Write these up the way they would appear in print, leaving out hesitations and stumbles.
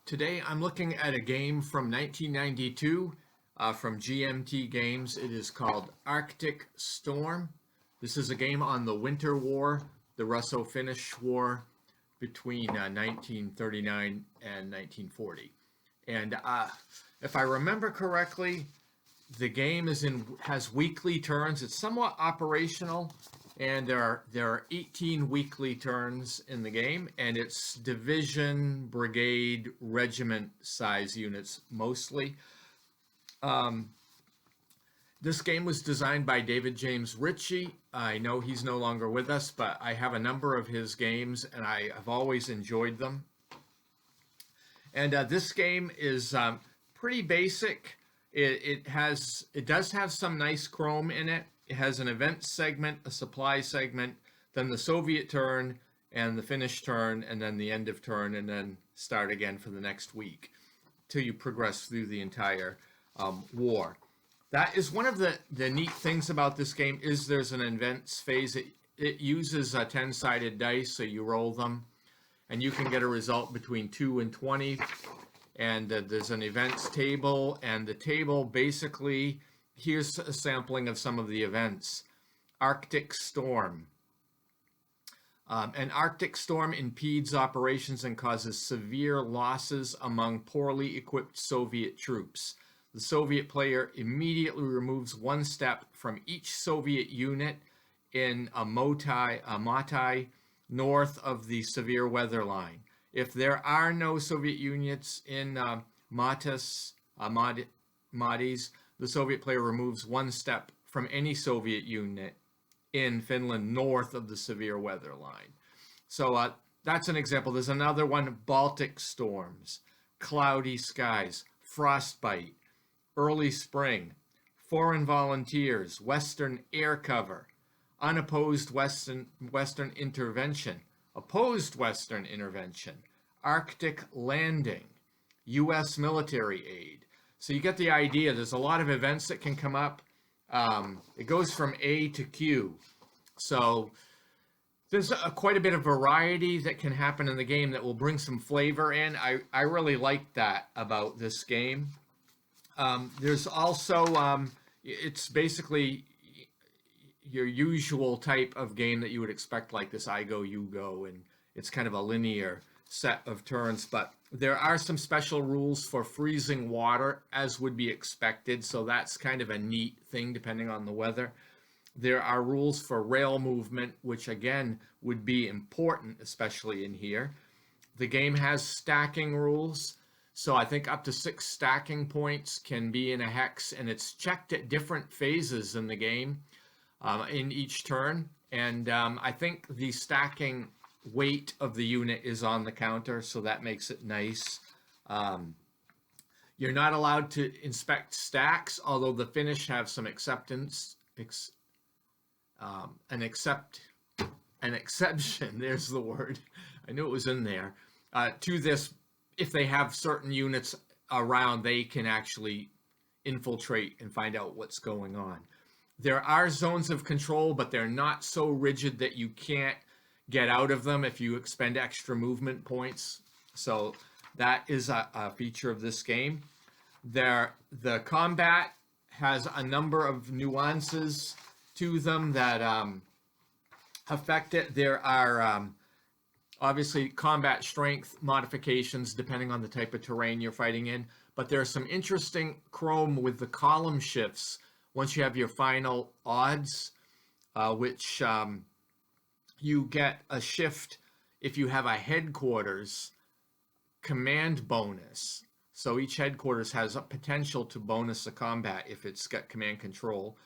Today I'm looking at a game from 1992 from GMT Games. It is called Arctic Storm. This is a game on the Winter War, the Russo-Finnish War between 1939 and 1940. And if I remember correctly, the game has weekly turns. It's somewhat operational, and there are 18 weekly turns in the game, and it's division, brigade, regiment size units mostly. This game was designed by David James Ritchie. I know he's no longer with us, but I have a number of his games, and I have always enjoyed them. And this game is pretty basic. It does have some nice chrome in it. It has an event segment, a supply segment, then the Soviet turn, and the Finnish turn, and then the end of turn, and then start again for the next week till you progress through the entire war. That is one of the neat things about this game is there's an events phase. It uses 10-sided dice, so you roll them, and you can get a result between 2 and 20. And there's an events table, and the table basically, here's a sampling of some of the events. Arctic Storm. An Arctic storm impedes operations and causes severe losses among poorly equipped Soviet troops. The Soviet player immediately removes one step from each Soviet unit in a Matai north of the severe weather line. If there are no Soviet units in Matis, the Soviet player removes one step from any Soviet unit in Finland north of the severe weather line. So that's an example. There's another one, Baltic storms, cloudy skies, frostbite, early spring, foreign volunteers, Western air cover, unopposed Western intervention, opposed Western intervention, Arctic landing, U.S. military aid. So you get the idea. There's a lot of events that can come up. It goes from A to Q. So there's quite a bit of variety that can happen in the game that will bring some flavor in. I really like that about this game. There's also, it's basically your usual type of game that you would expect, like this I go, you go, and it's kind of a linear set of turns, but there are some special rules for freezing water, as would be expected, so that's kind of a neat thing depending on the weather. There are rules for rail movement, which again would be important, especially in here. The game has stacking rules, so I think up to 6 stacking points can be in a hex, and it's checked at different phases in the game in each turn. And I think the stacking weight of the unit is on the counter, so that makes it nice. You're not allowed to inspect stacks, although the Finnish have some an exception, there's the word, I knew it was in there, to this. If they have certain units around, they can actually infiltrate and find out what's going on. There are zones of control, but they're not so rigid that you can't get out of them if you expend extra movement points. So that is a feature of this game. The combat has a number of nuances to them that affect it. There are obviously combat strength modifications depending on the type of terrain you're fighting in, but there's some interesting chrome with the column shifts once you have your final odds, which you get a shift if you have a headquarters command bonus. So each headquarters has a potential to bonus a combat if it's got command control.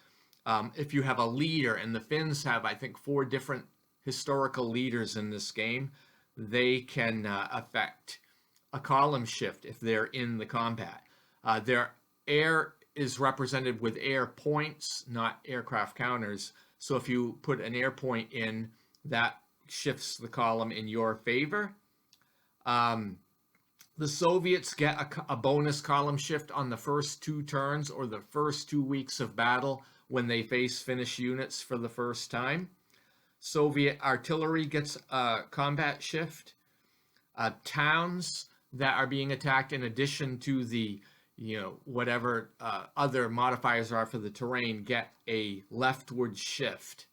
If you have a leader, and the Finns have, I think, 4 different historical leaders in this game, they can affect a column shift if they're in the combat. Their air is represented with air points, not aircraft counters. So if you put an air point in, that shifts the column in your favor. The Soviets get a bonus column shift on the first 2 turns or the first 2 weeks of battle when they face Finnish units for the first time. Soviet artillery gets a combat shift. Towns, that are being attacked, in addition to the, whatever other modifiers are for the terrain, get a leftward shift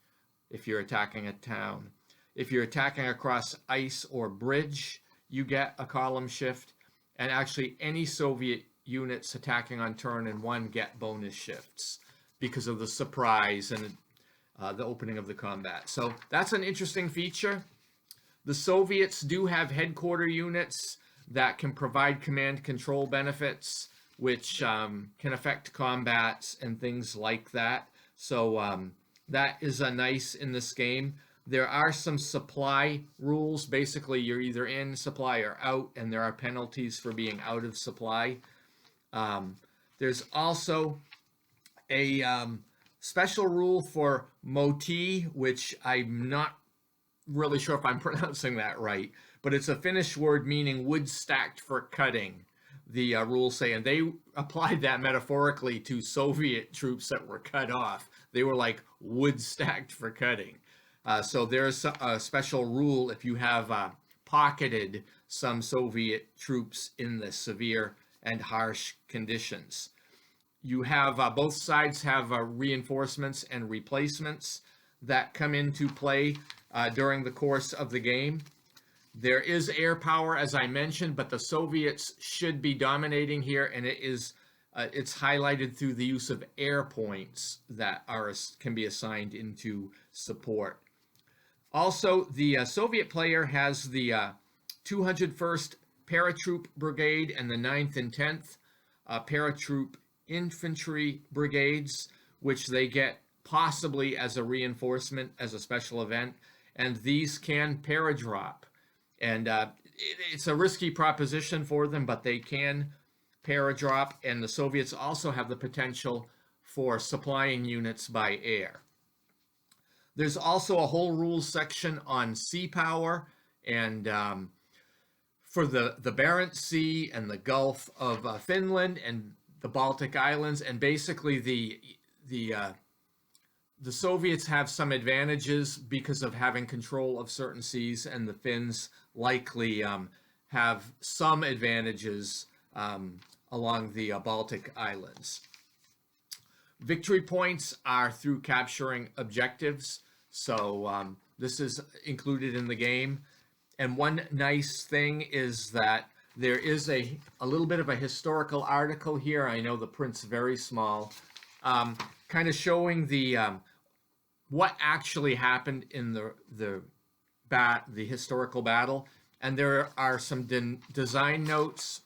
if you're attacking a town. If you're attacking across ice or bridge, you get a column shift. And actually, any Soviet units attacking on turn and 1 get bonus shifts because of the surprise and the opening of the combat. So that's an interesting feature. The Soviets do have headquarter units that can provide command control benefits, which can affect combats and things like that. So that is a nice in this game. There are some supply rules. Basically, you're either in supply or out, and there are penalties for being out of supply. There's also a special rule for moti, which I'm not really sure if I'm pronouncing that right, but it's a Finnish word meaning wood stacked for cutting, the rules say, and they applied that metaphorically to Soviet troops that were cut off. They were like wood stacked for cutting. So there's a special rule if you have pocketed some Soviet troops in the severe and harsh conditions. You have both sides have reinforcements and replacements that come into play during the course of the game. There is air power, as I mentioned, but the Soviets should be dominating here, and it's highlighted through the use of air points that can be assigned into support. Also, the Soviet player has the 201st Paratroop Brigade and the 9th and 10th Paratroop Infantry Brigades, which they get possibly as a reinforcement, as a special event, and these can paradrop. And it's a risky proposition for them, but they can paradrop, and the Soviets also have the potential for supplying units by air. There's also a whole rules section on sea power, and for the Barents Sea and the Gulf of Finland and the Baltic Islands, and basically the Soviets have some advantages because of having control of certain seas, and the Finns likely have some advantages along the Baltic Islands. Victory points are through capturing objectives, so this is included in the game. And one nice thing is that there is a little bit of a historical article here. I know the print's very small, kind of showing the what actually happened in the historical battle. And there are some design notes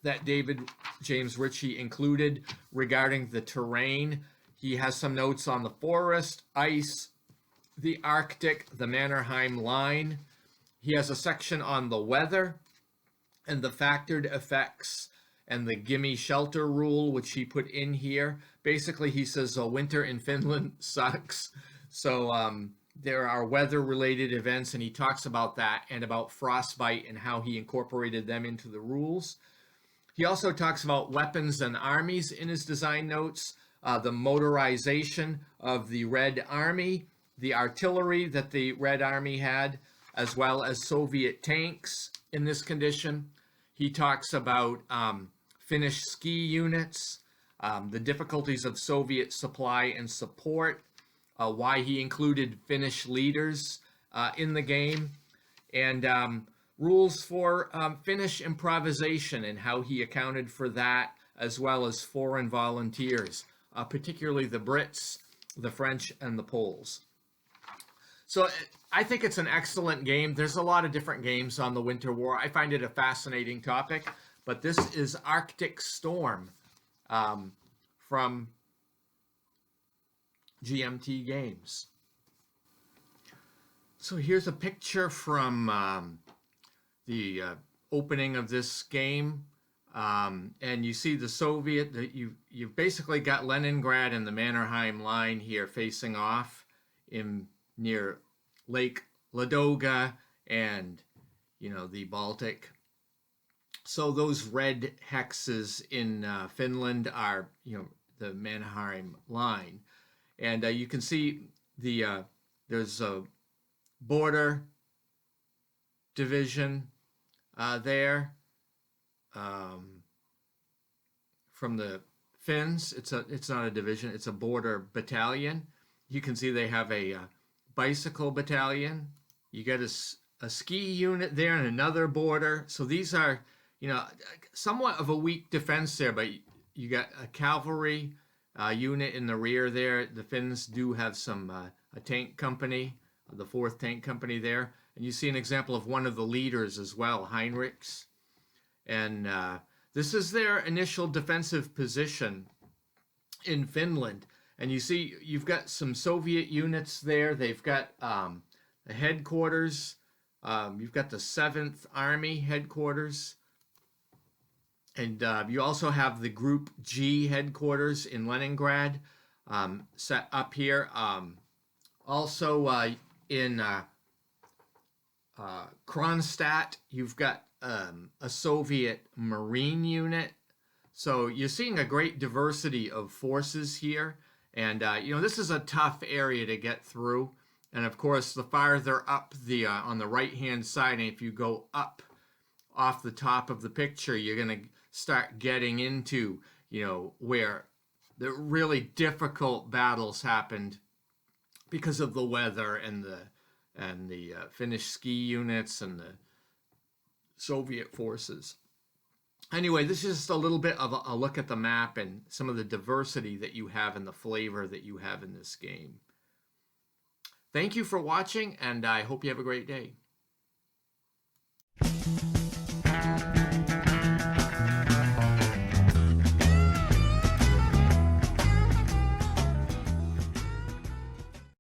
that David James Ritchie included regarding the terrain. He has some notes on the forest, ice, the Arctic, the Mannerheim line. He has a section on the weather and the factored effects and the gimme shelter rule, which he put in here. Basically, he says winter in Finland sucks. So there are weather-related events, and he talks about that and about frostbite and how he incorporated them into the rules. He also talks about weapons and armies in his design notes, the motorization of the Red Army, the artillery that the Red Army had, as well as Soviet tanks in this condition. He talks about Finnish ski units, the difficulties of Soviet supply and support, why he included Finnish leaders in the game, and rules for Finnish improvisation and how he accounted for that, as well as foreign volunteers, particularly the Brits, the French, and the Poles. So I think it's an excellent game. There's a lot of different games on the Winter War. I find it a fascinating topic, but this is Arctic Storm from GMT Games. So here's a picture from the opening of this game, and you see the Soviet. You've basically got Leningrad and the Mannerheim line here facing off in near Lake Ladoga and the Baltic. So those red hexes in Finland are the Mannerheim line, and you can see there's a border division there, from the Finns. It's not a division. It's a border battalion. You can see they have a bicycle battalion. You get a ski unit there and another border. So these are, somewhat of a weak defense there, but you got a cavalry unit in the rear there. The Finns do have a tank company, the 4th Tank Company there. And you see an example of one of the leaders as well, Heinrichs. And this is their initial defensive position in Finland. And you see you've got some Soviet units there. They've got the headquarters. You've got the 7th Army headquarters. And you also have the Group G headquarters in Leningrad set up here. Also in Kronstadt, you've got a Soviet Marine unit. So you're seeing a great diversity of forces here. And, this is a tough area to get through. And, of course, the farther up on the right-hand side, and if you go up off the top of the picture, you're going to start getting into, where the really difficult battles happened because of the weather and the Finnish ski units and the Soviet forces. Anyway, this is just a little bit of a look at the map and some of the diversity that you have and the flavor that you have in this game. Thank you for watching, and I hope you have a great day.